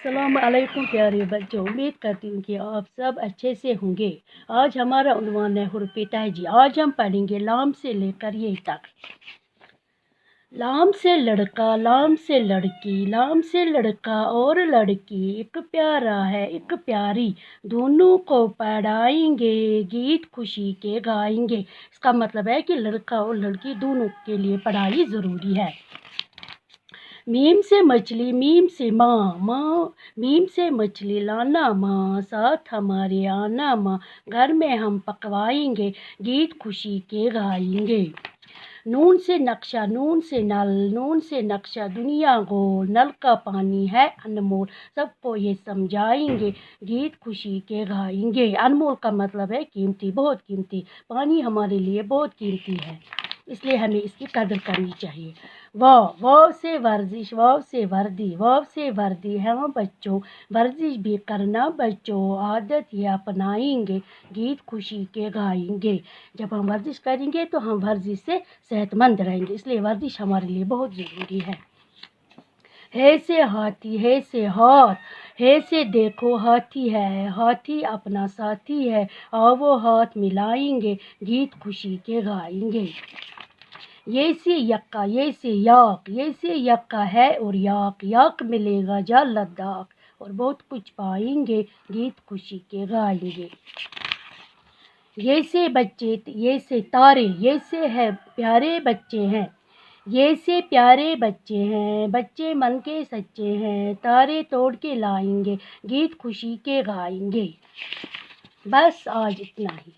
अस्सलाम अलैकुम प्यारे बच्चों, उम्मीद करती हूँ कि आप सब अच्छे से होंगे। आज हमारा उन्वान है हुरूफ तहजी। आज हम पढ़ेंगे लाम से लेकर ये तक। लाम से लड़का, लाम से लड़की, लाम से लड़का और लड़की, एक प्यारा है एक प्यारी, दोनों को पढ़ाएंगे, गीत खुशी के गाएंगे। इसका मतलब है कि लड़का और लड़की दोनों के लिए पढ़ाई ज़रूरी है। मीम से मछली, मीम से माँ, माँ मीम से मछली लाना माँ, साथ हमारे आना माँ, घर में हम पकवाएंगे, गीत खुशी के गाएंगे। नून से नक्शा, नून से नल, नून से नक्शा, दुनिया गोल, नल का पानी है अनमोल, सबको ये समझाएंगे, गीत खुशी के गाएंगे। अनमोल का मतलब है कीमती, बहुत कीमती। पानी हमारे लिए बहुत कीमती है, इसलिए हमें इसकी कदर करनी चाहिए। वाव से वर्जिश, वाव से वर्दी, वाव से वर्दी है वो बच्चों, वर्जिश भी करना बच्चों, आदत ये अपनाएंगे, गीत खुशी के गाएंगे। जब हम वर्जिश करेंगे तो हम वर्जिश से सेहतमंद रहेंगे, इसलिए वर्जिश हमारे लिए बहुत ज़रूरी है से हाथी, है से हाथ, है से देखो हाथी है, हाथी अपना साथी है, आओ वो हाथ मिलाएंगे, गीत खुशी के गाएंगे। ये से यक्का, ये से याक, ये से यक्का है और याक, याक मिलेगा जा लद्दाख, और बहुत कुछ पाएंगे, गीत खुशी के गाएंगे। ये से बच्चे, ये से तारे, ये से है प्यारे बच्चे हैं, ये से प्यारे बच्चे हैं, बच्चे मन के सच्चे हैं, तारे तोड़ के लाएंगे, गीत खुशी के गाएंगे। बस आज इतना ही।